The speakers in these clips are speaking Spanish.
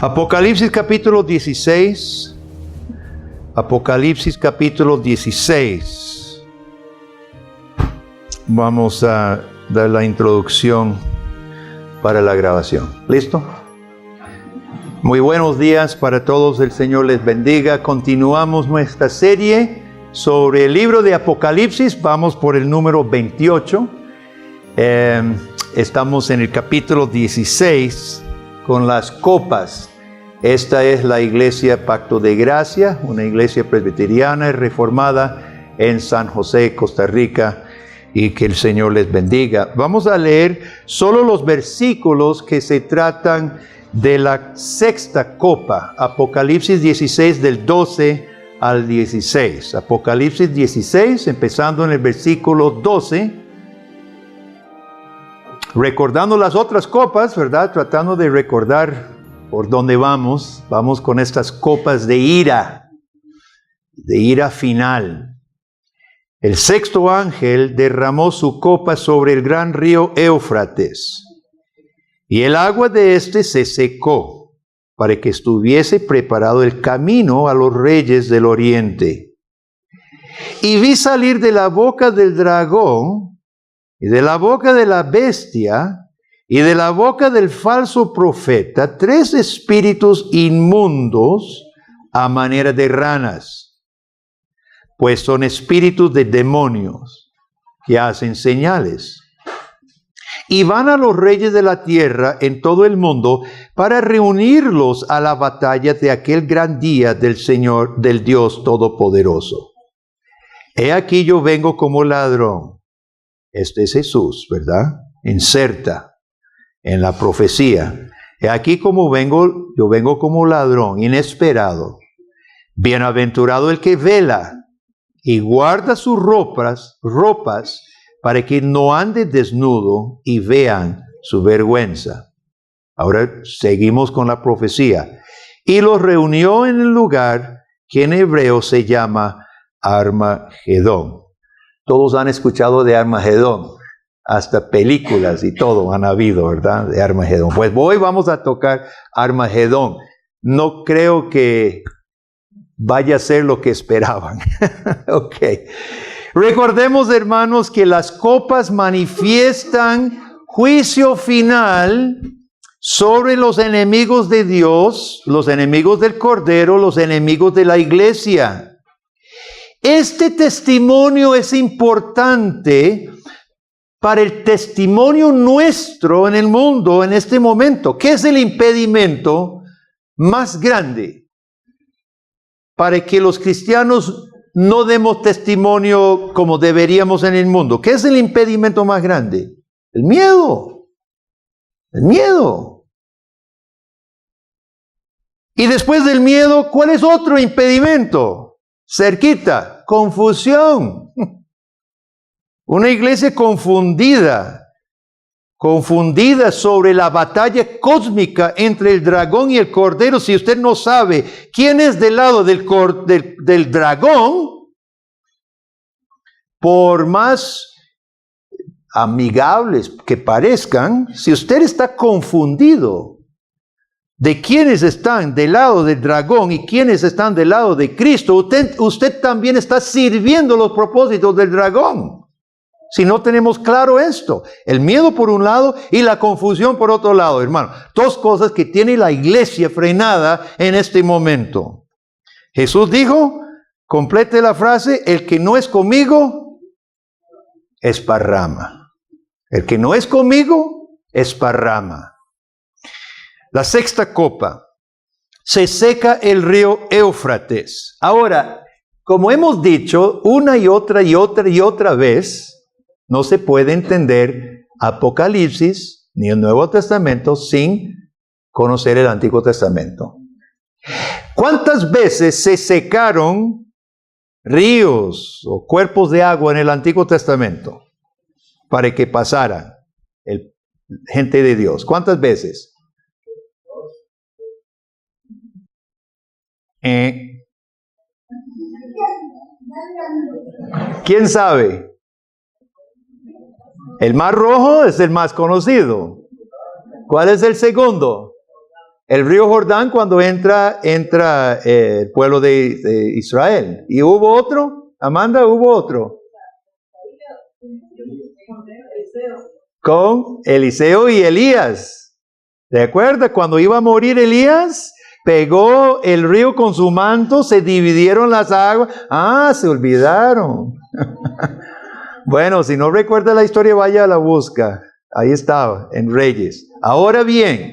Apocalipsis capítulo 16. Apocalipsis capítulo 16. Vamos a dar la introducción para la grabación. ¿Listo? Muy buenos días para todos. El Señor les bendiga. Continuamos nuestra serie sobre el libro de Apocalipsis. Vamos por el número 28. Estamos en el capítulo 16 con las copas. Esta es la iglesia Pacto de Gracia, una iglesia presbiteriana y reformada en San José, Costa Rica, y que el Señor les bendiga. Vamos a leer solo los versículos que se tratan de la sexta copa, Apocalipsis 16 del 12 al 16. Apocalipsis 16, empezando en el versículo 12, recordando las otras copas, ¿verdad? Tratando de recordar por dónde vamos. Vamos con estas copas de ira final. El sexto ángel derramó su copa sobre el gran río Éufrates, y el agua de éste se secó, para que estuviese preparado el camino a los reyes del oriente. Y vi salir de la boca del dragón, y de la boca de la bestia, y de la boca del falso profeta, 3 espíritus inmundos a manera de ranas, pues son espíritus de demonios que hacen señales. Y van a los reyes de la tierra en todo el mundo para reunirlos a la batalla de aquel gran día del Señor, del Dios Todopoderoso. He aquí yo vengo como ladrón. Este es Jesús, ¿verdad? Inserta en la profecía. He aquí como vengo, yo vengo como ladrón, inesperado. Bienaventurado el que vela y guarda sus ropas, para que no ande desnudo y vean su vergüenza. Ahora seguimos con la profecía. Y los reunió en el lugar que en hebreo se llama Armagedón. Todos han escuchado de Armagedón. Hasta películas y todo han habido, ¿verdad? De Armagedón. Pues hoy vamos a tocar Armagedón. No creo que vaya a ser lo que esperaban. Ok. Recordemos, hermanos, que las copas manifiestan juicio final sobre los enemigos de Dios, los enemigos del Cordero, los enemigos de la iglesia. Este testimonio es importante para el testimonio nuestro en el mundo en este momento. ¿Qué es el impedimento más grande para que los cristianos no demos testimonio como deberíamos en el mundo? ¿Qué es el impedimento más grande? El miedo. El miedo. Y después del miedo, ¿cuál es otro impedimento? Cerquita, confusión. Una iglesia confundida sobre la batalla cósmica entre el dragón y el cordero. Si usted no sabe quién es del lado del dragón, por más amigables que parezcan, si usted está confundido de quiénes están del lado del dragón y quiénes están del lado de Cristo, usted también está sirviendo los propósitos del dragón. Si no tenemos claro esto, el miedo por un lado y la confusión por otro lado, hermano. 2 cosas que tiene la iglesia frenada en este momento. Jesús dijo, complete la frase, el que no es conmigo, esparrama. El que no es conmigo, esparrama. La sexta copa, se seca el río Éufrates. Ahora, como hemos dicho una y otra vez, no se puede entender Apocalipsis ni el Nuevo Testamento sin conocer el Antiguo Testamento. ¿Cuántas veces se secaron ríos o cuerpos de agua en el Antiguo Testamento para que pasaran gente de Dios? ¿Cuántas veces? ¿Quién sabe? El Mar Rojo es el más conocido. ¿Cuál es el segundo? El río Jordán cuando entra el pueblo de Israel. ¿Y hubo otro? Amanda, ¿hubo otro? Con Eliseo y Elías. ¿De acuerdo? Cuando iba a morir Elías, pegó el río con su manto, se dividieron las aguas. Ah, se olvidaron. Bueno, si no recuerda la historia, vaya a la busca. Ahí estaba, en Reyes. Ahora bien,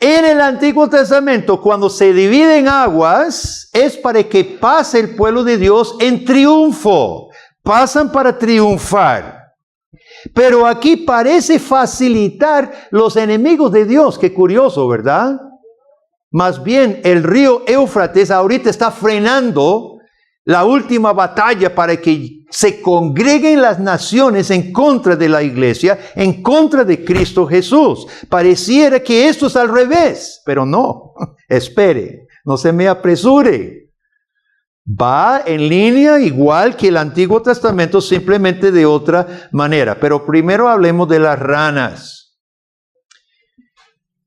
en el Antiguo Testamento, cuando se dividen aguas, es para que pase el pueblo de Dios en triunfo. Pasan para triunfar. Pero aquí parece facilitar los enemigos de Dios. Qué curioso, ¿verdad? Más bien, el río Éufrates ahorita está frenando la última batalla para que se congreguen las naciones en contra de la iglesia, en contra de Cristo Jesús. Pareciera que esto es al revés, pero no. Espere, no se me apresure. Va en línea igual que el Antiguo Testamento, simplemente de otra manera. Pero primero hablemos de las ranas.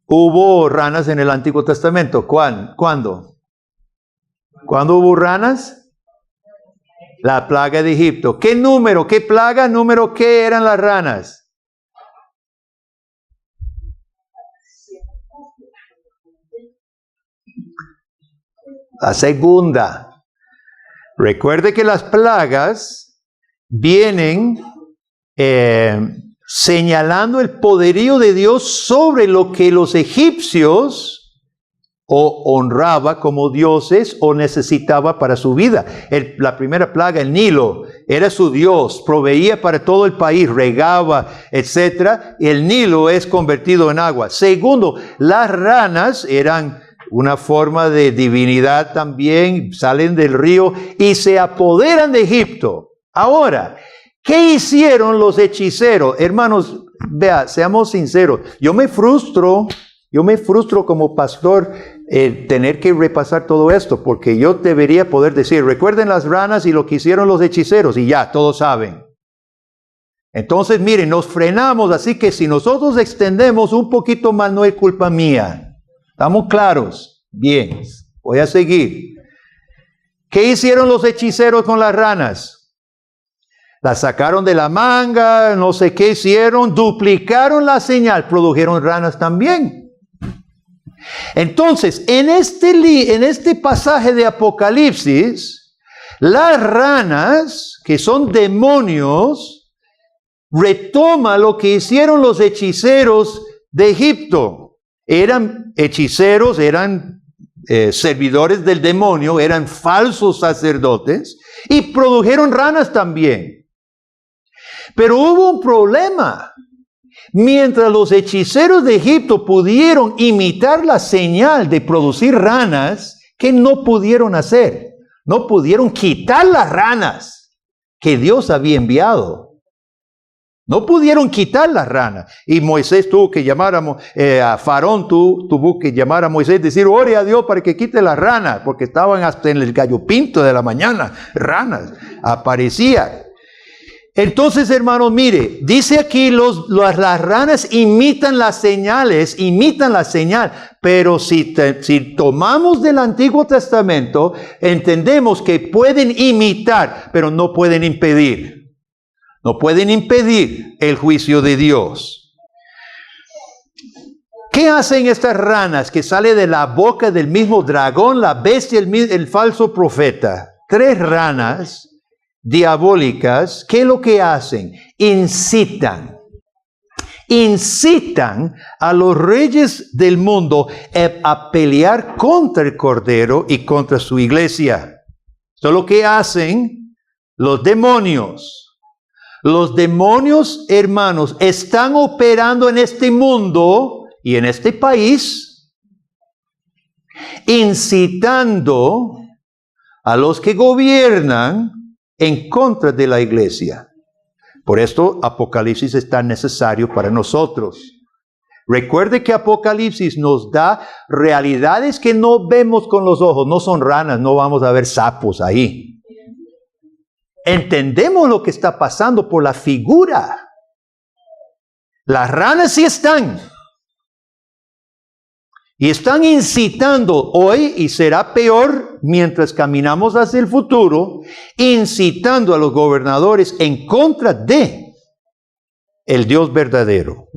¿Hubo ranas en el Antiguo Testamento? ¿Cuándo? ¿Cuándo hubo ranas? La plaga de Egipto. ¿Qué número? ¿Qué plaga? ¿Número qué eran las ranas? La segunda. Recuerde que las plagas vienen señalando el poderío de Dios sobre lo que los egipcios o honraba como dioses o necesitaba para su vida. La primera plaga, el Nilo, era su dios, proveía para todo el país, regaba, etc. El Nilo es convertido en agua. Segundo, las ranas eran una forma de divinidad también, salen del río y se apoderan de Egipto. Ahora, ¿qué hicieron los hechiceros? Hermanos, vea, seamos sinceros, yo me frustro como pastor tener que repasar todo esto, porque yo debería poder decir, recuerden las ranas y lo que hicieron los hechiceros, y ya, todos saben. Entonces, miren, nos frenamos, así que si nosotros extendemos un poquito más, no es culpa mía. ¿Estamos claros? Bien, voy a seguir. ¿Qué hicieron los hechiceros con las ranas? Las sacaron de la manga, no sé qué hicieron, duplicaron la señal, produjeron ranas también. Entonces, en este pasaje de Apocalipsis, las ranas, que son demonios, retoma lo que hicieron los hechiceros de Egipto. Eran hechiceros, eran servidores del demonio, eran falsos sacerdotes y produjeron ranas también. Pero hubo un problema. Mientras los hechiceros de Egipto pudieron imitar la señal de producir ranas, ¿qué no pudieron hacer? No pudieron quitar las ranas que Dios había enviado. No pudieron quitar las ranas. Y Moisés tuvo que llamar a Faraón, tuvo que llamar a Moisés y decir, ore a Dios para que quite las ranas, porque estaban hasta en el gallo pinto de la mañana, ranas, aparecían. Entonces, hermanos, mire, dice aquí las ranas imitan las señales, imitan la señal, pero si tomamos del Antiguo Testamento, entendemos que pueden imitar, pero no pueden impedir. No pueden impedir el juicio de Dios. ¿Qué hacen estas ranas que salen de la boca del mismo dragón, la bestia, el falso profeta? 3 ranas diabólicas, ¿qué es lo que hacen? Incitan a los reyes del mundo a pelear contra el Cordero y contra su iglesia. Eso es lo que hacen los demonios. Los demonios, hermanos, están operando en este mundo y en este país, incitando a los que gobiernan en contra de la iglesia. Por esto Apocalipsis es tan necesario para nosotros. Recuerde que Apocalipsis nos da realidades que no vemos con los ojos. No son ranas, no vamos a ver sapos ahí. Entendemos lo que está pasando por la figura. Las ranas sí están. Y están incitando hoy, y será peor mientras caminamos hacia el futuro, incitando a los gobernadores en contra de el Dios verdadero.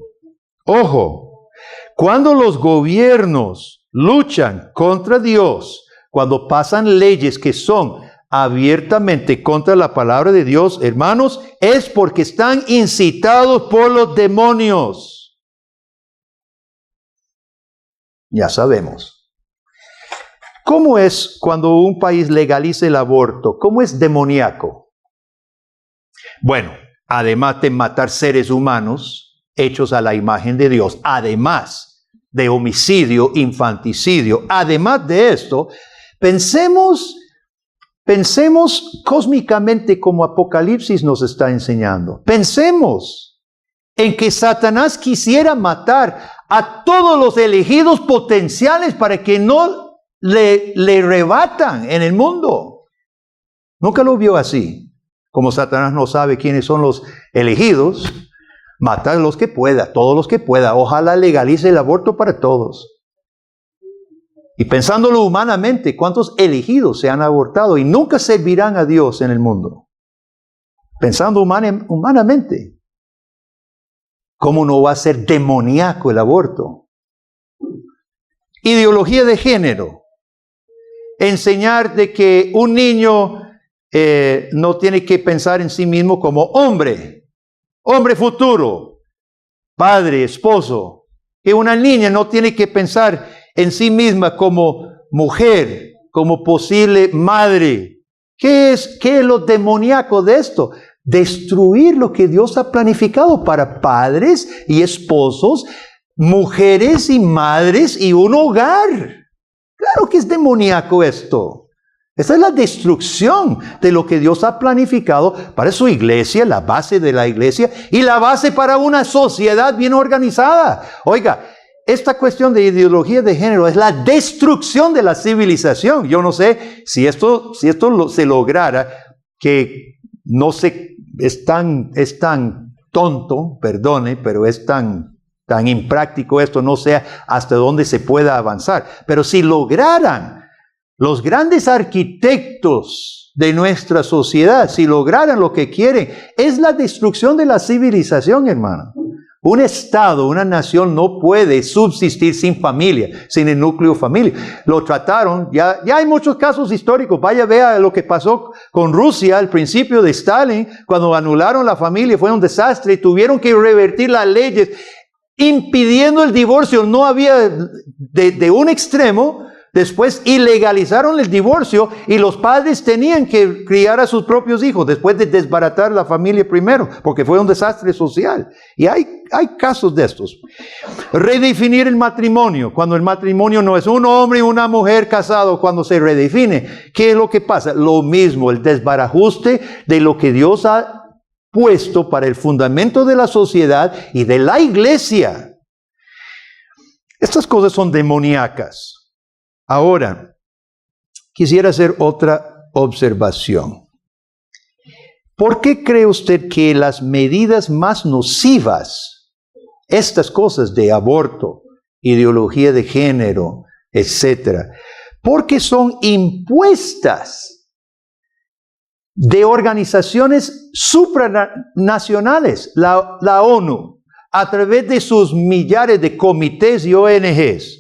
Ojo, cuando los gobiernos luchan contra Dios, cuando pasan leyes que son abiertamente contra la palabra de Dios, hermanos, es porque están incitados por los demonios. Ya sabemos. ¿Cómo es cuando un país legaliza el aborto? ¿Cómo es demoníaco? Bueno, además de matar seres humanos hechos a la imagen de Dios, además de homicidio, infanticidio, además de esto, pensemos cósmicamente como Apocalipsis nos está enseñando. Pensemos en que Satanás quisiera matar a todos los elegidos potenciales para que no le rebatan en el mundo. Nunca lo vio así. Como Satanás no sabe quiénes son los elegidos, mata a los que pueda, todos los que pueda. Ojalá legalice el aborto para todos. Y pensándolo humanamente, ¿cuántos elegidos se han abortado y nunca servirán a Dios en el mundo? Pensando humanamente. ¿Cómo no va a ser demoníaco el aborto? Ideología de género. Enseñar de que un niño no tiene que pensar en sí mismo como hombre futuro, padre, esposo. Que una niña no tiene que pensar en sí misma como mujer, como posible madre. ¿Qué es lo demoníaco de esto? Destruir lo que Dios ha planificado para padres y esposos, mujeres y madres y un hogar. Claro que es demoníaco esto. Esta es la destrucción de lo que Dios ha planificado para su iglesia, la base de la iglesia y la base para una sociedad bien organizada. Oiga, esta cuestión de ideología de género es la destrucción de la civilización. Yo no sé si esto se lograra, que no sé, es tan tonto, perdone, pero es tan impráctico esto, no sé hasta dónde se pueda avanzar. Pero si lograran los grandes arquitectos de nuestra sociedad, si lograran lo que quieren, es la destrucción de la civilización, hermano. Un estado, una nación no puede subsistir sin familia, sin el núcleo familiar. Lo trataron, ya hay muchos casos históricos. Vea lo que pasó con Rusia al principio de Stalin, cuando anularon la familia, fue un desastre y tuvieron que revertir las leyes, impidiendo el divorcio. No había de un extremo. Después ilegalizaron el divorcio y los padres tenían que criar a sus propios hijos después de desbaratar la familia primero, porque fue un desastre social. Y hay casos de estos. Redefinir el matrimonio, cuando el matrimonio no es un hombre y una mujer casados, cuando se redefine, ¿qué es lo que pasa? Lo mismo, el desbarajuste de lo que Dios ha puesto para el fundamento de la sociedad y de la iglesia. Estas cosas son demoníacas. Ahora, quisiera hacer otra observación. ¿Por qué cree usted que las medidas más nocivas, estas cosas de aborto, ideología de género, etcétera, porque son impuestas de organizaciones supranacionales, la ONU, a través de sus millares de comités y ONGs?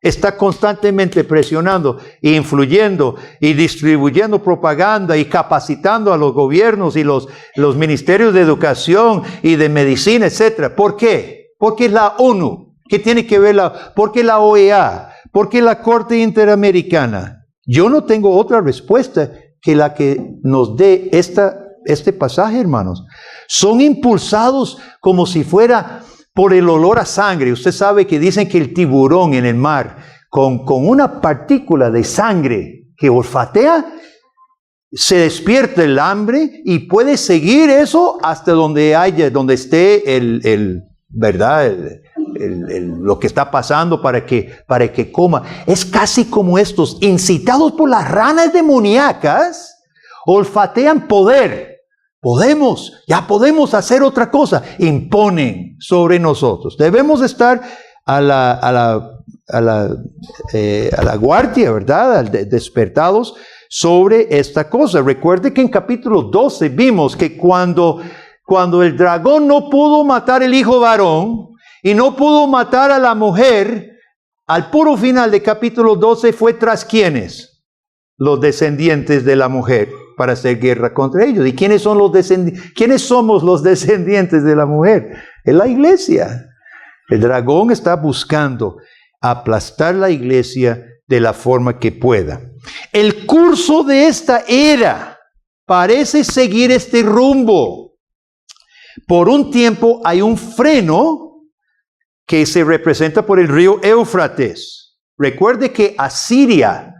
Está constantemente presionando, influyendo y distribuyendo propaganda y capacitando a los gobiernos y los ministerios de educación y de medicina, etc. ¿Por qué? Porque la ONU, ¿qué tiene que ver porque la OEA? ¿Por qué la Corte Interamericana? Yo no tengo otra respuesta que la que nos dé este pasaje, hermanos. Son impulsados como si fuera por el olor a sangre. Usted sabe que dicen que el tiburón en el mar, con una partícula de sangre que olfatea, se despierta el hambre y puede seguir eso hasta donde esté lo que está pasando para que coma. Es casi como estos, incitados por las ranas demoníacas, olfatean poder. Ya podemos hacer otra cosa. Imponen sobre nosotros. Debemos estar a la la guardia, ¿verdad? Despertados sobre esta cosa. Recuerde que en capítulo 12 vimos que cuando el dragón no pudo matar el hijo varón y no pudo matar a la mujer, al puro final de capítulo 12 fue tras ¿quiénes? Los descendientes de la mujer para hacer guerra contra ellos. ¿Y quiénes son quiénes somos los descendientes de la mujer? Es la iglesia. El dragón está buscando aplastar la iglesia de la forma que pueda. El curso de esta era parece seguir este rumbo. Por un tiempo hay un freno que se representa por el río Éufrates. Recuerde que Asiria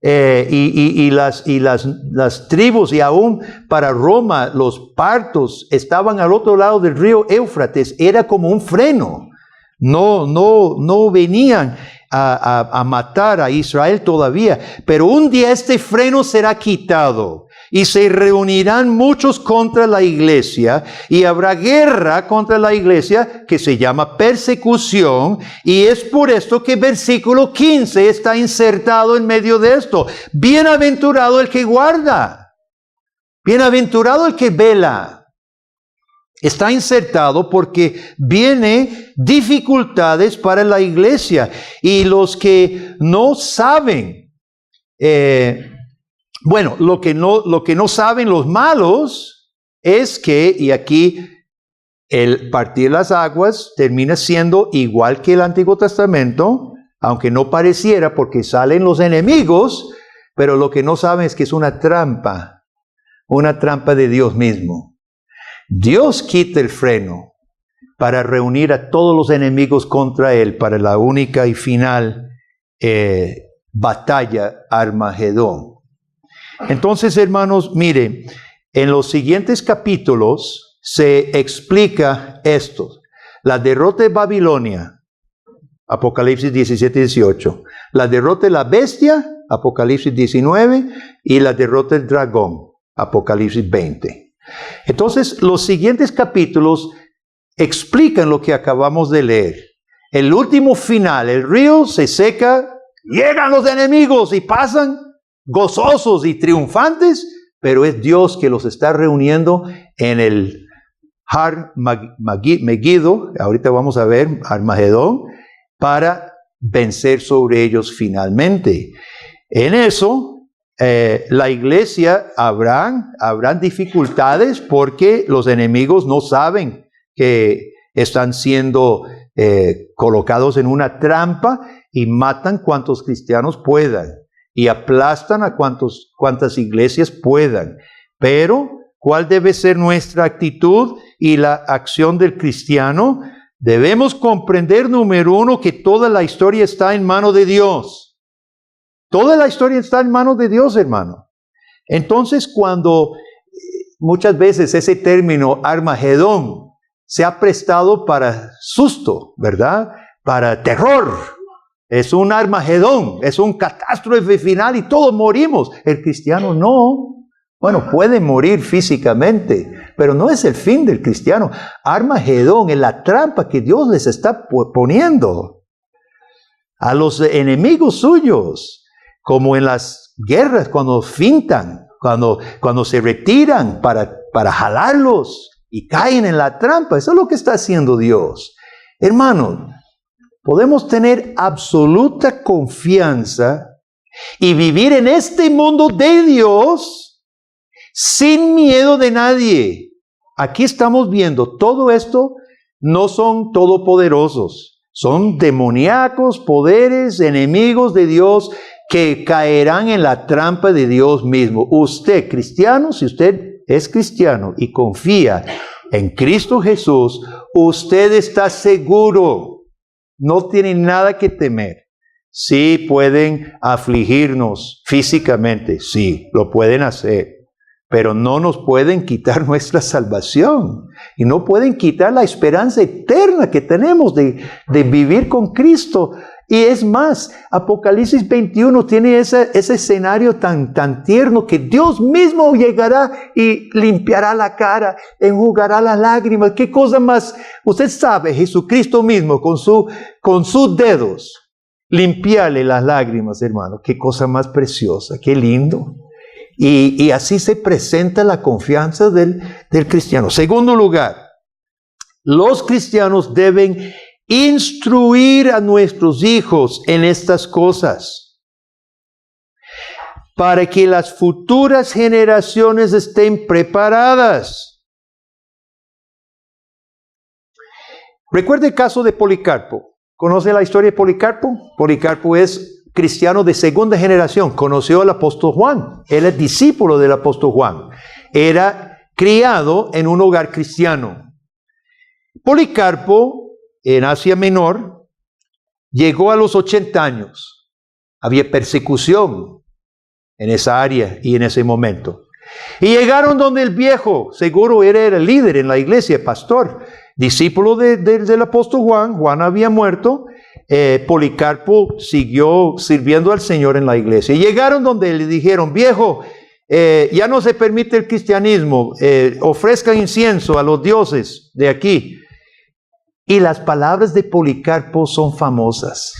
y las tribus y aún para Roma los partos estaban al otro lado del río Éufrates. Era como un freno. No venían a matar a Israel todavía. Pero un día este freno será quitado. Y se reunirán muchos contra la iglesia y habrá guerra contra la iglesia que se llama persecución. Y es por esto que versículo 15 está insertado en medio de esto. Bienaventurado el que guarda. Bienaventurado el que vela. Está insertado porque viene dificultades para la iglesia. Y los que no saben, bueno, lo que no saben los malos es que, y aquí el partir las aguas termina siendo igual que el Antiguo Testamento, aunque no pareciera porque salen los enemigos, pero lo que no saben es que es una trampa de Dios mismo. Dios quita el freno para reunir a todos los enemigos contra Él para la única y final batalla Armagedón. Entonces, hermanos, mire, en los siguientes capítulos se explica esto. La derrota de Babilonia, Apocalipsis 17 y 18. La derrota de la bestia, Apocalipsis 19. Y la derrota del dragón, Apocalipsis 20. Entonces, los siguientes capítulos explican lo que acabamos de leer. El último final, el río se seca, llegan los enemigos y pasan gozosos y triunfantes, pero es Dios que los está reuniendo en el Har Megiddo, ahorita vamos a ver, Armagedón, para vencer sobre ellos finalmente. En eso, la iglesia habrán dificultades porque los enemigos no saben que están siendo colocados en una trampa y matan cuantos cristianos puedan. Y aplastan a cuantas iglesias puedan. Pero, ¿cuál debe ser nuestra actitud y la acción del cristiano? Debemos comprender, número uno, que toda la historia está en manos de Dios. Toda la historia está en manos de Dios, hermano. Entonces, cuando muchas veces ese término Armagedón se ha prestado para susto, ¿verdad? Para terror. Es un Armagedón, es un catástrofe final y todos morimos. El cristiano no. Bueno, puede morir físicamente, pero no es el fin del cristiano. Armagedón es la trampa que Dios les está poniendo a los enemigos suyos, como en las guerras, cuando fintan, cuando se retiran para jalarlos y caen en la trampa. Eso es lo que está haciendo Dios. Hermano, podemos tener absoluta confianza y vivir en este mundo de Dios sin miedo de nadie. Aquí estamos viendo todo esto, no son todopoderosos, son demoníacos, poderes, enemigos de Dios que caerán en la trampa de Dios mismo. Usted, cristiano, si usted es cristiano y confía en Cristo Jesús, usted está seguro. No tienen nada que temer. Sí pueden afligirnos físicamente, sí, lo pueden hacer, pero no nos pueden quitar nuestra salvación y no pueden quitar la esperanza eterna que tenemos de vivir con Cristo. Y es más, Apocalipsis 21 tiene ese escenario tan tierno que Dios mismo llegará y limpiará la cara, enjugará las lágrimas. ¿Qué cosa más? Usted sabe, Jesucristo mismo con sus dedos limpiarle las lágrimas, hermano. Qué cosa más preciosa, qué lindo. Y así se presenta la confianza del cristiano. Segundo lugar, los cristianos deben instruir a nuestros hijos en estas cosas para que las futuras generaciones estén preparadas. Recuerde el caso de Policarpo. ¿Conoce la historia de Policarpo? Policarpo es cristiano de segunda generación. Conoció al apóstol Juan. Él es discípulo del apóstol Juan. Era criado en un hogar cristiano. Policarpo, en Asia Menor, llegó a los 80 años. Había persecución en esa área y en ese momento. Y llegaron donde el viejo, seguro era el líder en la iglesia, pastor, discípulo del apóstol Juan. Juan había muerto. Policarpo siguió sirviendo al Señor en la iglesia. Y llegaron donde le dijeron, viejo, ya no se permite el cristianismo, ofrezcan incienso a los dioses de aquí. Y las palabras de Policarpo son famosas.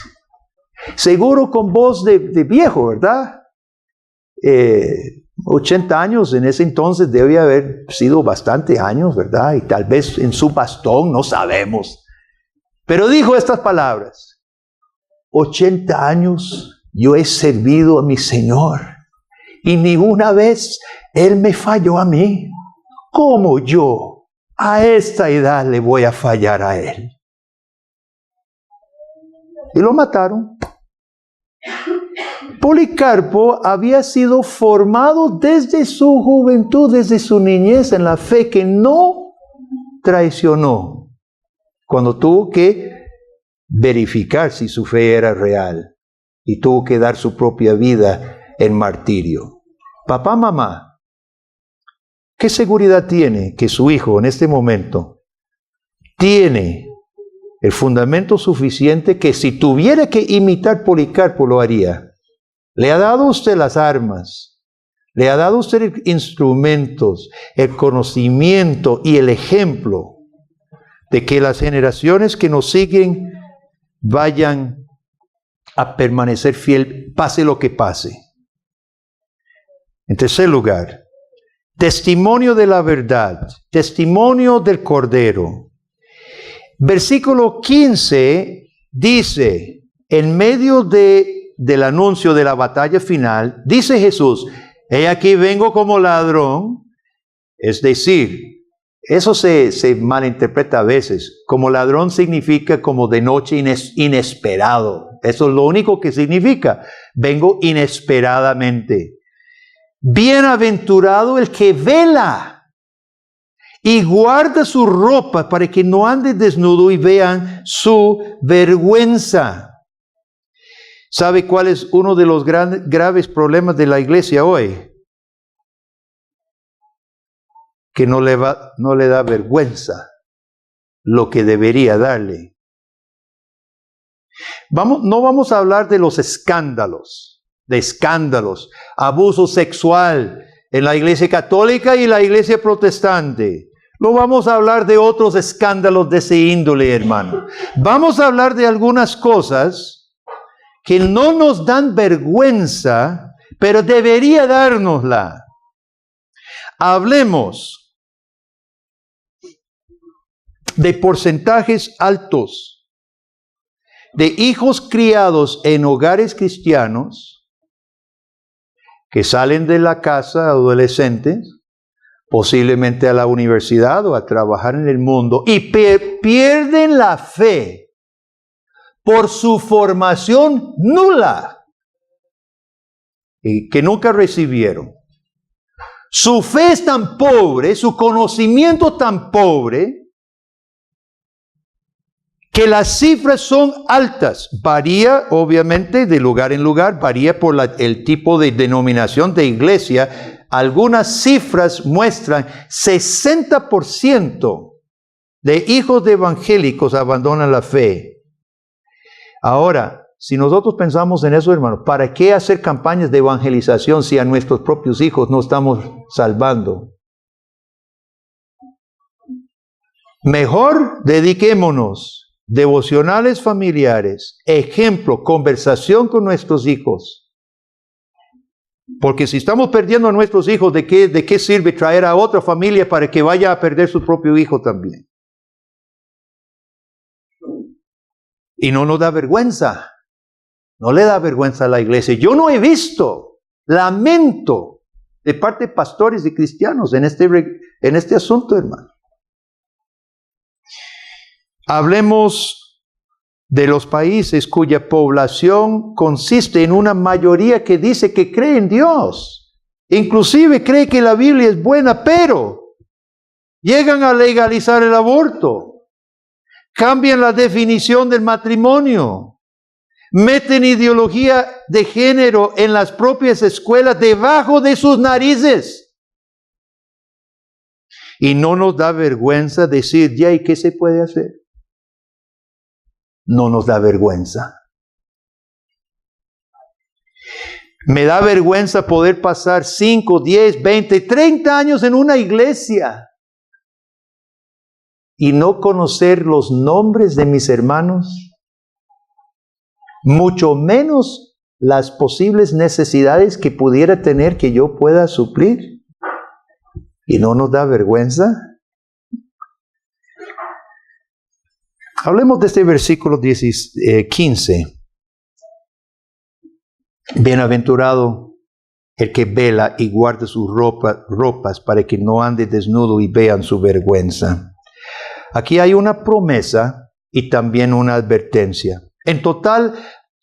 Seguro con voz de viejo, ¿verdad? 80 años en ese entonces debe haber sido bastante años, ¿verdad? Y tal vez en su bastón, no sabemos. Pero dijo estas palabras: 80 años yo he servido a mi Señor y ni una vez Él me falló a mí. ¿Cómo yo a esta edad le voy a fallar a Él? Y lo mataron. Policarpo había sido formado desde su juventud, desde su niñez, en la fe, que no traicionó cuando tuvo que verificar si su fe era real y tuvo que dar su propia vida en martirio. Papá, mamá, ¿qué seguridad tiene que su hijo en este momento tiene el fundamento suficiente que si tuviera que imitar Policarpo lo haría? Le ha dado usted las armas, le ha dado usted instrumentos, el conocimiento y el ejemplo de que las generaciones que nos siguen vayan a permanecer fiel, pase lo que pase. En tercer lugar, testimonio de la verdad, testimonio del Cordero. Versículo 15 dice, en medio del anuncio de la batalla final, dice Jesús, he aquí vengo como ladrón. Es decir, eso se malinterpreta a veces. Como ladrón significa como de noche inesperado. Eso es lo único que significa. Vengo inesperadamente. Bienaventurado el que vela y guarda su ropa para que no ande desnudo y vean su vergüenza. ¿Sabe cuál es uno de los graves problemas de la iglesia hoy? Que no le da vergüenza lo que debería darle. No vamos a hablar de los escándalos, abuso sexual en la iglesia católica y la iglesia protestante. No vamos a hablar de otros escándalos de ese índole, hermano. Vamos a hablar de algunas cosas que no nos dan vergüenza, pero debería dárnosla. Hablemos de porcentajes altos de hijos criados en hogares cristianos que salen de la casa adolescentes, posiblemente a la universidad o a trabajar en el mundo, y pierden la fe por su formación nula y que nunca recibieron. Su fe es tan pobre, su conocimiento tan pobre, que las cifras son altas. Varía, obviamente, de lugar en lugar, varía por el tipo de denominación de iglesia. Algunas cifras muestran 60% de hijos de evangélicos abandonan la fe. Ahora, si nosotros pensamos en eso, hermano, ¿para qué hacer campañas de evangelización si a nuestros propios hijos no estamos salvando? Mejor dediquémonos devocionales familiares, ejemplo, conversación con nuestros hijos. Porque si estamos perdiendo a nuestros hijos, ¿de qué sirve traer a otra familia para que vaya a perder su propio hijo también? Y no nos da vergüenza. No le da vergüenza a la iglesia. Yo no he visto lamento de parte de pastores y cristianos en este asunto, hermano. Hablemos de los países cuya población consiste en una mayoría que dice que cree en Dios. Inclusive cree que la Biblia es buena, pero llegan a legalizar el aborto. Cambian la definición del matrimonio. Meten ideología de género en las propias escuelas debajo de sus narices. Y no nos da vergüenza decir, ya, ¿y qué se puede hacer? No nos da vergüenza. Me da vergüenza poder pasar 5, 10, 20, 30 años en una iglesia y no conocer los nombres de mis hermanos, mucho menos las posibles necesidades que pudiera tener que yo pueda suplir. ¿Y no nos da vergüenza? Hablemos de este versículo 15. Bienaventurado el que vela y guarda sus ropas para que no ande desnudo y vean su vergüenza. Aquí hay una promesa y también una advertencia. En total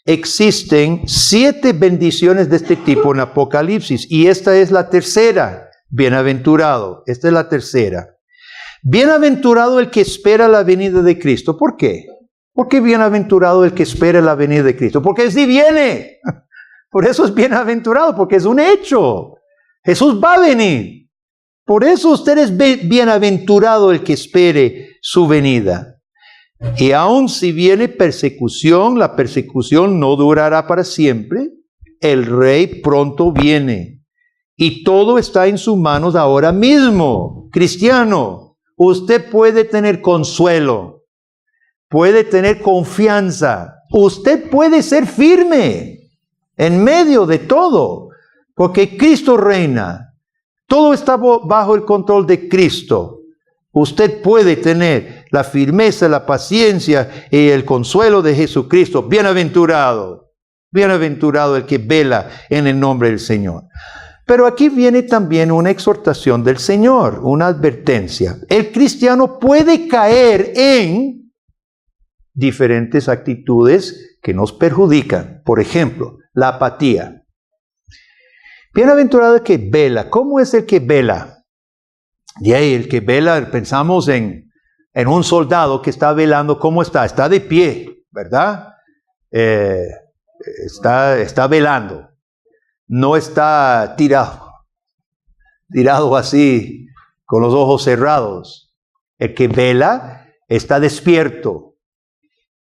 existen 7 bendiciones de este tipo en Apocalipsis y esta es la tercera. Bienaventurado, esta es la tercera. Bienaventurado el que espera la venida de Cristo. ¿Por qué? ¿Por qué bienaventurado el que espera la venida de Cristo? Porque sí viene. Por eso es bienaventurado, porque es un hecho. Jesús va a venir. Por eso usted es bienaventurado el que espere su venida. Y aun si viene persecución, la persecución no durará para siempre. El Rey pronto viene. Y todo está en sus manos ahora mismo. Cristiano, usted puede tener consuelo. Puede tener confianza. Usted puede ser firme en medio de todo. Porque Cristo reina. Todo está bajo el control de Cristo. Usted puede tener la firmeza, la paciencia y el consuelo de Jesucristo. Bienaventurado. Bienaventurado el que vela en el nombre del Señor. Pero aquí viene también una exhortación del Señor, una advertencia. El cristiano puede caer en diferentes actitudes que nos perjudican. Por ejemplo, la apatía. Bienaventurado el que vela. ¿Cómo es el que vela? Y ahí el que vela, pensamos en un soldado que está velando. ¿Cómo está? Está de pie, ¿verdad? Está velando. No está tirado así, con los ojos cerrados. El que vela está despierto.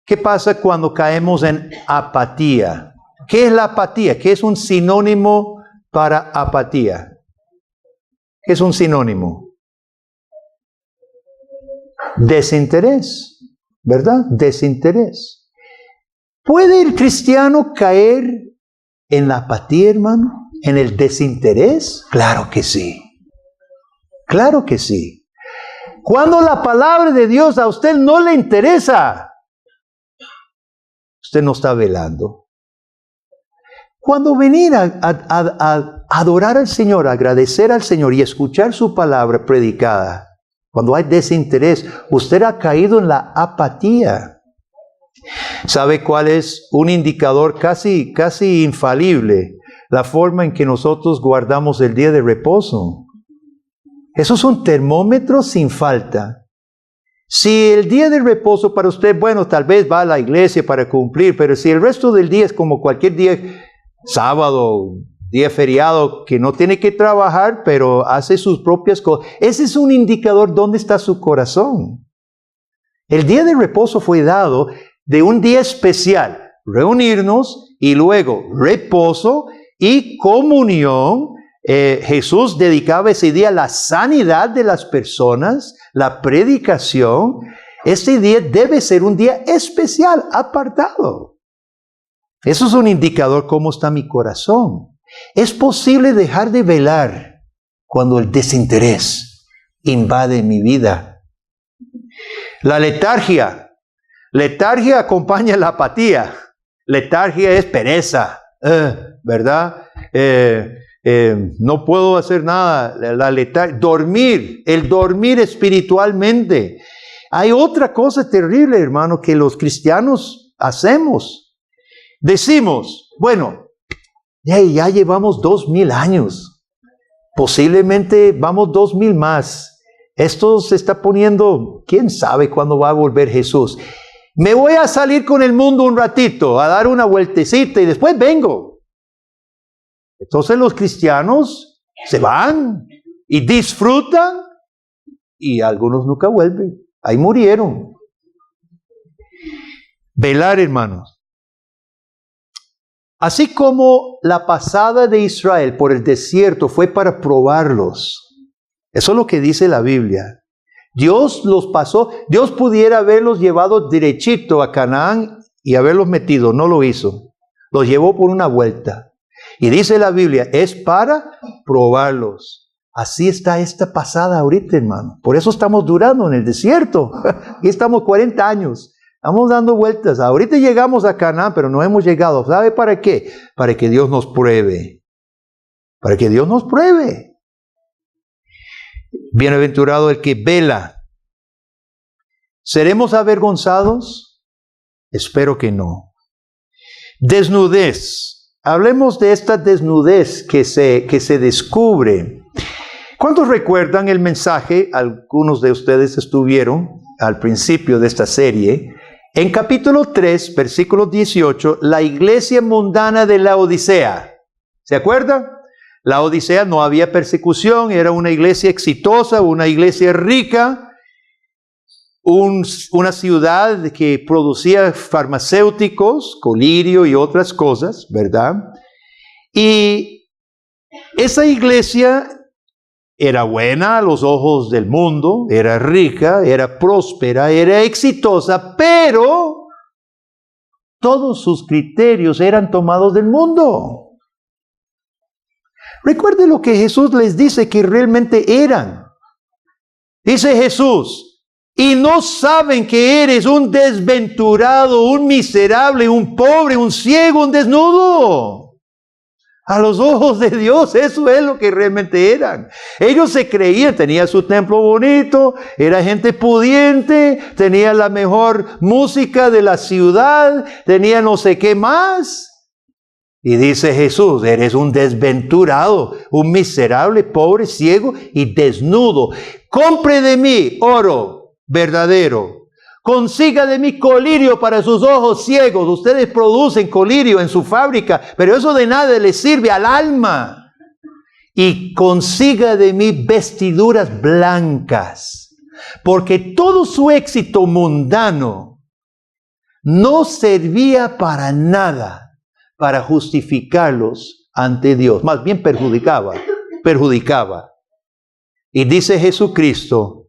¿Qué pasa cuando caemos en apatía? ¿Qué es la apatía? ¿Qué es un sinónimo para apatía? ¿Qué es un sinónimo? Desinterés, ¿verdad? Desinterés. ¿Puede el cristiano caer en la apatía, hermano? ¿En el desinterés? Claro que sí. Claro que sí. Cuando la palabra de Dios a usted no le interesa, usted no está velando. Cuando venir a adorar al Señor, a agradecer al Señor y escuchar su palabra predicada, cuando hay desinterés, usted ha caído en la apatía. ¿Sabe cuál es un indicador casi infalible? La forma en que nosotros guardamos el día de reposo. Eso es un termómetro sin falta. Si el día de reposo para usted, bueno, tal vez va a la iglesia para cumplir, pero si el resto del día es como cualquier día, sábado, día feriado, que no tiene que trabajar, pero hace sus propias cosas, ese es un indicador dónde está su corazón. El día de reposo fue dado de un día especial, reunirnos y luego reposo y comunión. Jesús dedicaba ese día a la sanidad de las personas, la predicación, Este día debe ser un día especial, apartado. Eso es un indicador cómo está mi corazón. Es posible dejar de velar cuando el desinterés invade mi vida. La letargia. Letargia acompaña la apatía. Letargia es pereza, ¿verdad? No puedo hacer nada. La letargia. Dormir, el dormir espiritualmente. Hay otra cosa terrible, hermano, que los cristianos hacemos. Decimos, bueno, ya llevamos 2000 años. Posiblemente vamos 2000 más. Esto se está poniendo, quién sabe cuándo va a volver Jesús. Me voy a salir con el mundo un ratito, a dar una vueltecita y después vengo. Entonces los cristianos se van y disfrutan y algunos nunca vuelven. Ahí murieron. Velar, hermanos. Así como la pasada de Israel por el desierto fue para probarlos. Eso es lo que dice la Biblia. Dios los pasó. Dios pudiera haberlos llevado derechito a Canaán y haberlos metido. No lo hizo. Los llevó por una vuelta. Y dice la Biblia, es para probarlos. Así está esta pasada ahorita, hermano. Por eso estamos durando en el desierto. Aquí estamos 40 años. Estamos dando vueltas. Ahorita llegamos a Canaán, pero no hemos llegado. ¿Sabe para qué? Para que Dios nos pruebe. Para que Dios nos pruebe. Bienaventurado el que vela. ¿Seremos avergonzados? Espero que no. Desnudez. Hablemos de esta desnudez que se descubre. ¿Cuántos recuerdan el mensaje? Algunos de ustedes estuvieron al principio de esta serie. En capítulo 3, versículo 18, la iglesia mundana de la Odisea. ¿Se acuerdan? La Odisea no había persecución, era una iglesia exitosa, una iglesia rica, una ciudad que producía farmacéuticos, colirio y otras cosas, ¿verdad? Y esa iglesia era buena a los ojos del mundo, era rica, era próspera, era exitosa, pero todos sus criterios eran tomados del mundo. Recuerde lo que Jesús les dice que realmente eran. Dice Jesús, y no saben que eres un desventurado, un miserable, un pobre, un ciego, un desnudo. A los ojos de Dios, eso es lo que realmente eran. Ellos se creían, tenía su templo bonito, era gente pudiente, tenía la mejor música de la ciudad, tenía no sé qué más. Y dice Jesús, eres un desventurado, un miserable, pobre, ciego y desnudo. Compre de mí oro verdadero. Consiga de mí colirio para sus ojos ciegos. Ustedes producen colirio en su fábrica, pero eso de nada les sirve al alma. Y consiga de mí vestiduras blancas, porque todo su éxito mundano no servía para nada para justificarlos ante Dios. Más bien perjudicaba. Y dice Jesucristo,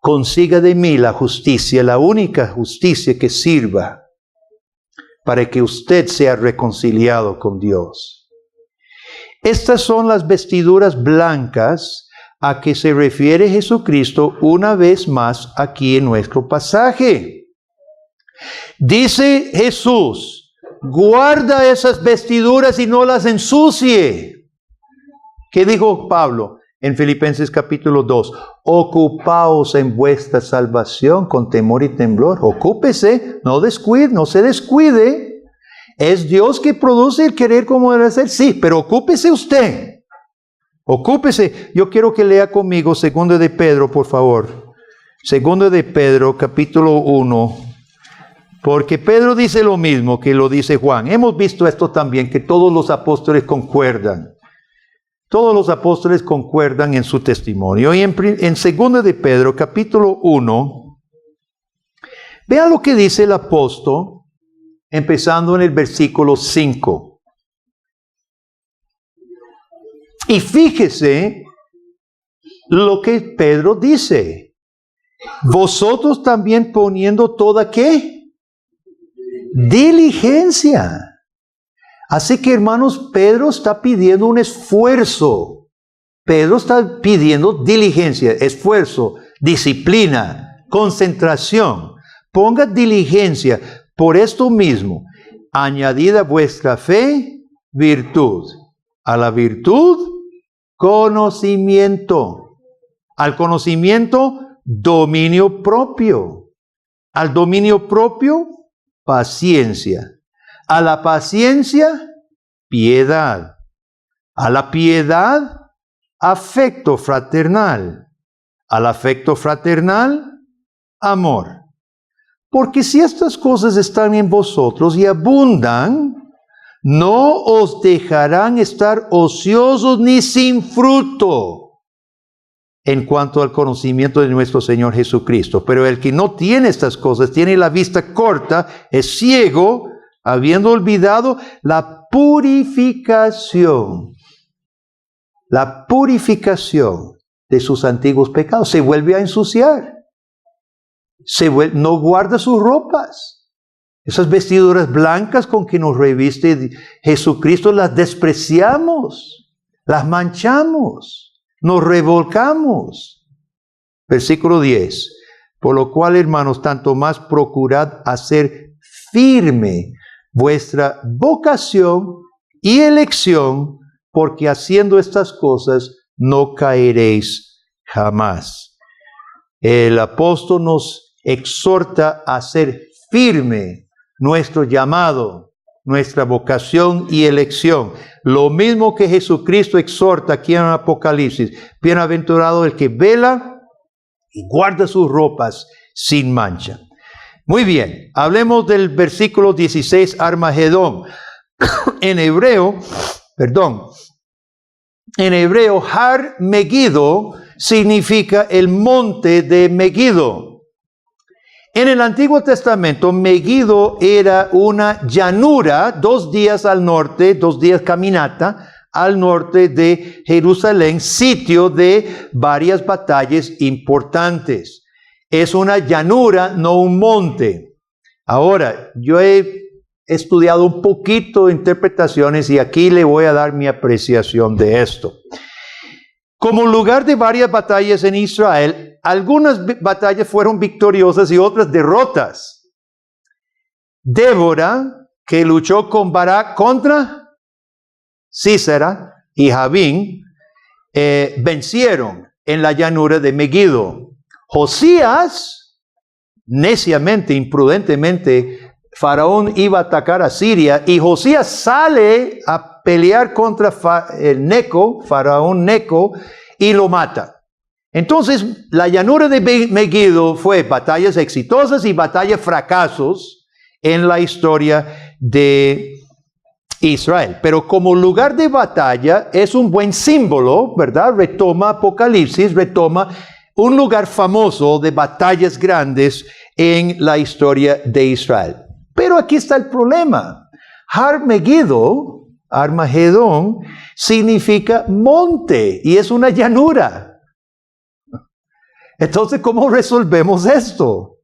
consiga de mí la justicia, la única justicia que sirva para que usted sea reconciliado con Dios. Estas son las vestiduras blancas a que se refiere Jesucristo una vez más aquí en nuestro pasaje. Dice Jesús, guarda esas vestiduras y no las ensucie. ¿Qué dijo Pablo en Filipenses capítulo 2? Ocupaos en vuestra salvación con temor y temblor. Ocúpese, no se descuide. ¿Es Dios que produce el querer como debe ser? Sí, pero ocúpese usted. Ocúpese. Yo quiero que lea conmigo 2 de Pedro, por favor. 2 de Pedro, capítulo 1. Porque Pedro dice lo mismo que lo dice Juan. Hemos visto esto también, que todos los apóstoles concuerdan. Todos los apóstoles concuerdan en su testimonio. Y en 2 de Pedro, capítulo 1, vean lo que dice el apóstol, empezando en el versículo 5. Y fíjese lo que Pedro dice. Vosotros también poniendo toda, ¿qué? Diligencia. Así que, hermanos, Pedro está pidiendo un esfuerzo. Pedro está pidiendo diligencia, esfuerzo, disciplina, concentración. Ponga diligencia. Por esto mismo, añadida vuestra fe, virtud. A la virtud, conocimiento. Al conocimiento, dominio propio. Al dominio propio, paciencia. A la paciencia, piedad. A la piedad, afecto fraternal. Al afecto fraternal, amor. Porque si estas cosas están en vosotros y abundan, no os dejarán estar ociosos ni sin fruto en cuanto al conocimiento de nuestro Señor Jesucristo. Pero el que no tiene estas cosas, tiene la vista corta, es ciego, habiendo olvidado la purificación de sus antiguos pecados. Se vuelve a ensuciar. No guarda sus ropas. Esas vestiduras blancas con que nos reviste Jesucristo las despreciamos, las manchamos, nos revolcamos. Versículo 10. Por lo cual, hermanos, tanto más procurad hacer firme vuestra vocación y elección, porque haciendo estas cosas no caeréis jamás. El apóstol nos exhorta a hacer firme nuestro llamado, nuestra vocación y elección. Lo mismo que Jesucristo exhorta aquí en Apocalipsis. Bienaventurado el que vela y guarda sus ropas sin mancha. Muy bien, hablemos del versículo 16, Armagedón. En hebreo, Har Megiddo significa el monte de Megiddo. En el Antiguo Testamento, Megiddo era una llanura, 2 días al norte, 2 días caminata al norte de Jerusalén, sitio de varias batallas importantes. Es una llanura, no un monte. Ahora, yo he estudiado un poquito interpretaciones y aquí le voy a dar mi apreciación de esto. Como lugar de varias batallas en Israel, algunas batallas fueron victoriosas y otras derrotas. Débora, que luchó con Barak contra Sísera y Javín, vencieron en la llanura de Megiddo. Josías, neciamente, imprudentemente, Faraón iba a atacar a Siria y Josías sale a pelear contra Faraón Neco y lo mata. Entonces, la llanura de Megiddo fue batallas exitosas y batallas fracasos en la historia de Israel. Pero como lugar de batalla es un buen símbolo, ¿verdad? Retoma Apocalipsis, retoma un lugar famoso de batallas grandes en la historia de Israel. Pero aquí está el problema. Har Megiddo, Armagedón, significa monte y es una llanura. Entonces, ¿cómo resolvemos esto?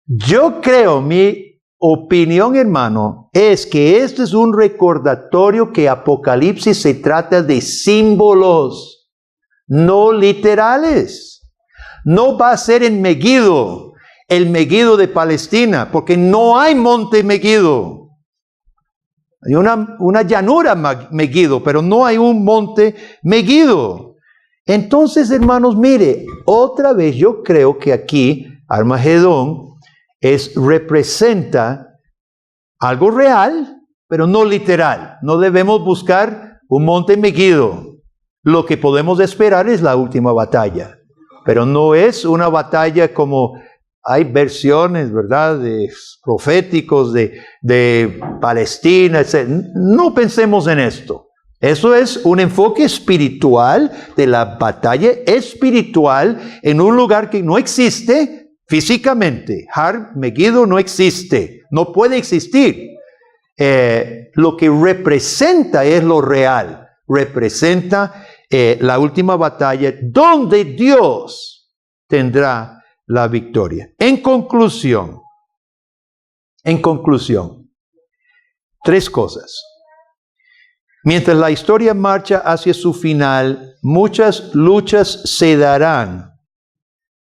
Yo creo, mi opinión, hermano, es que este es un recordatorio que Apocalipsis se trata de símbolos, no literales. No va a ser en Megiddo, el Megiddo de Palestina, porque no hay monte Megiddo. Hay una llanura Megiddo, pero no hay un monte Megiddo. Entonces, hermanos, mire, otra vez yo creo que aquí Armagedón representa algo real, pero no literal. No debemos buscar un monte Megiddo. Lo que podemos esperar es la última batalla, pero no es una batalla como hay versiones, ¿verdad?, de proféticos de Palestina, etc. No pensemos en esto. Eso es un enfoque espiritual de la batalla espiritual en un lugar que no existe físicamente. Har Megiddo no existe, no puede existir. Lo que representa es lo real, representa la última batalla donde Dios tendrá la victoria. En conclusión, tres cosas. Mientras la historia marcha hacia su final, muchas luchas se darán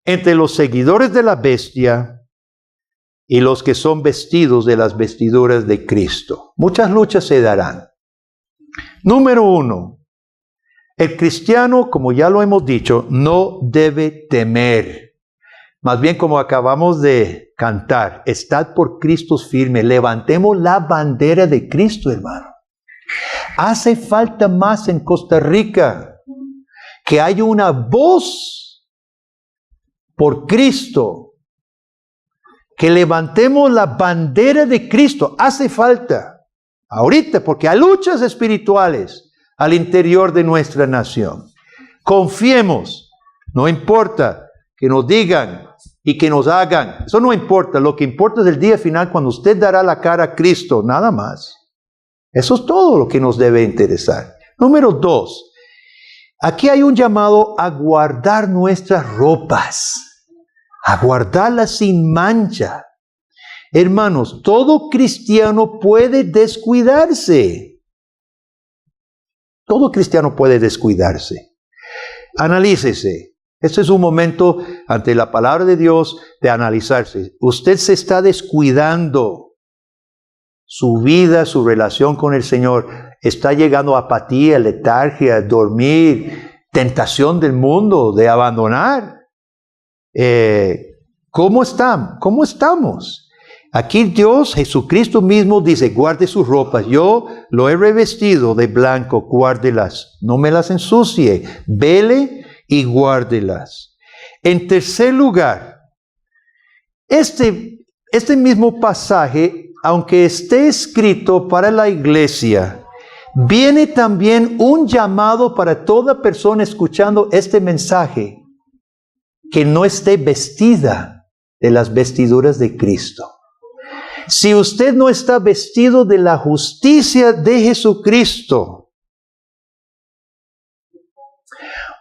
entre los seguidores de la bestia y los que son vestidos de las vestiduras de Cristo. Muchas luchas se darán. Número 1, el cristiano, como ya lo hemos dicho, no debe temer. Más bien, como acabamos de cantar, estad por Cristo firme. Levantemos la bandera de Cristo, hermano. Hace falta más en Costa Rica que haya una voz por Cristo. Que levantemos la bandera de Cristo. Hace falta ahorita, porque hay luchas espirituales al interior de nuestra nación. Confiemos, no importa que nos digan y que nos hagan. Eso no importa. Lo que importa es el día final cuando usted dará la cara a Cristo, nada más. Eso es todo lo que nos debe interesar. Número 2. Aquí hay un llamado a guardar nuestras ropas. A guardarlas sin mancha. Hermanos, todo cristiano puede descuidarse. Todo cristiano puede descuidarse. Analícese. Este es un momento ante la palabra de Dios de analizarse. Usted se está descuidando. Su vida, su relación con el Señor está llegando a apatía, letargia, dormir, tentación del mundo, de abandonar. ¿Cómo están? ¿Cómo estamos? Aquí Dios, Jesucristo mismo dice, guarde sus ropas. Yo lo he revestido de blanco, guárdelas. No me las ensucie. Vele y guárdelas. En tercer lugar, este mismo pasaje, aunque esté escrito para la iglesia, viene también un llamado para toda persona escuchando este mensaje, que no esté vestida de las vestiduras de Cristo. Si usted no está vestido de la justicia de Jesucristo,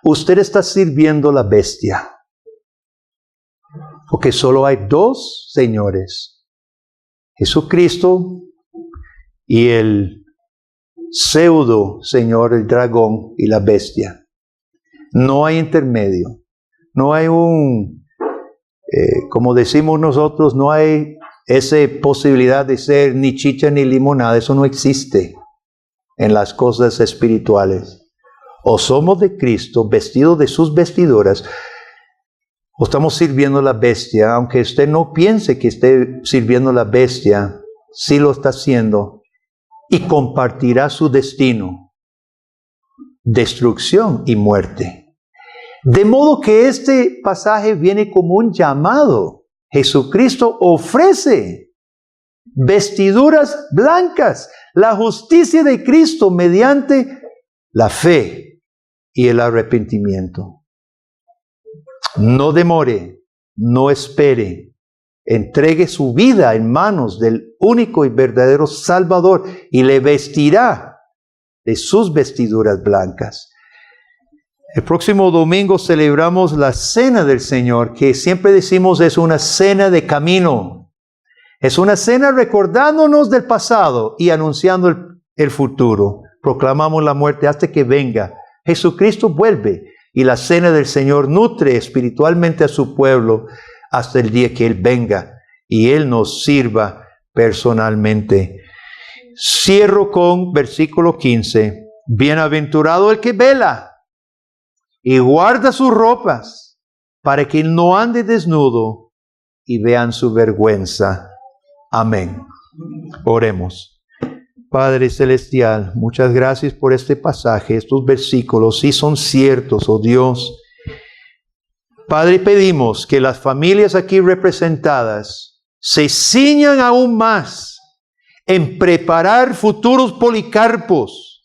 usted está sirviendo la bestia. Porque solo hay dos señores. Jesucristo y el pseudo señor, el dragón y la bestia. No hay intermedio. No hay como decimos nosotros, no hay esa posibilidad de ser ni chicha ni limonada. Eso no existe en las cosas espirituales. O somos de Cristo, vestidos de sus vestiduras, o estamos sirviendo la bestia. Aunque usted no piense que esté sirviendo la bestia, sí lo está haciendo y compartirá su destino, destrucción y muerte. De modo que este pasaje viene como un llamado. Jesucristo ofrece vestiduras blancas, la justicia de Cristo mediante la fe y el arrepentimiento. No demore, no espere, entregue su vida en manos del único y verdadero Salvador y le vestirá de sus vestiduras blancas. El próximo domingo celebramos la Cena del Señor, que siempre decimos es una cena de camino. Es una cena recordándonos del pasado y anunciando el futuro. Proclamamos la muerte hasta que venga. Jesucristo vuelve. Y la cena del Señor nutre espiritualmente a su pueblo hasta el día que Él venga y Él nos sirva personalmente. Cierro con versículo 15. Bienaventurado el que vela y guarda sus ropas para que no ande desnudo y vean su vergüenza. Amén. Oremos. Padre Celestial, muchas gracias por este pasaje, estos versículos, sí son ciertos, oh Dios. Padre, pedimos que las familias aquí representadas se ciñan aún más en preparar futuros Policarpos,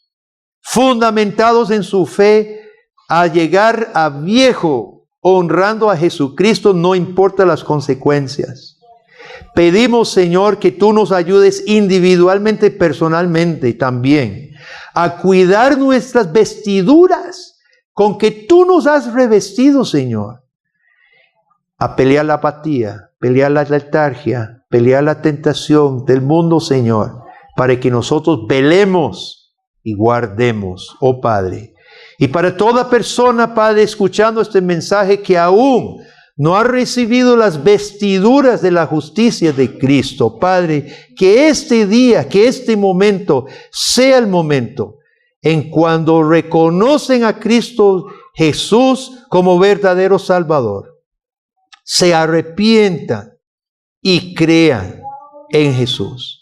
fundamentados en su fe, a llegar a viejo, honrando a Jesucristo, no importa las consecuencias. Pedimos, Señor, que tú nos ayudes individualmente, personalmente también, a cuidar nuestras vestiduras con que tú nos has revestido, Señor. a pelear la apatía, pelear la letargia, pelear la tentación del mundo, Señor, para que nosotros velemos y guardemos, oh Padre. Y para toda persona, Padre, escuchando este mensaje que aún no ha recibido las vestiduras de la justicia de Cristo, Padre, que este día, que este momento sea el momento en cuando reconocen a Cristo Jesús como verdadero Salvador, se arrepientan y crean en Jesús.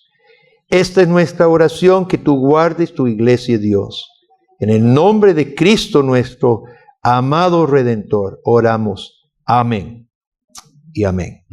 Esta es nuestra oración, que tú guardes tu iglesia, Dios. En el nombre de Cristo, nuestro amado Redentor, oramos. Amén y amén.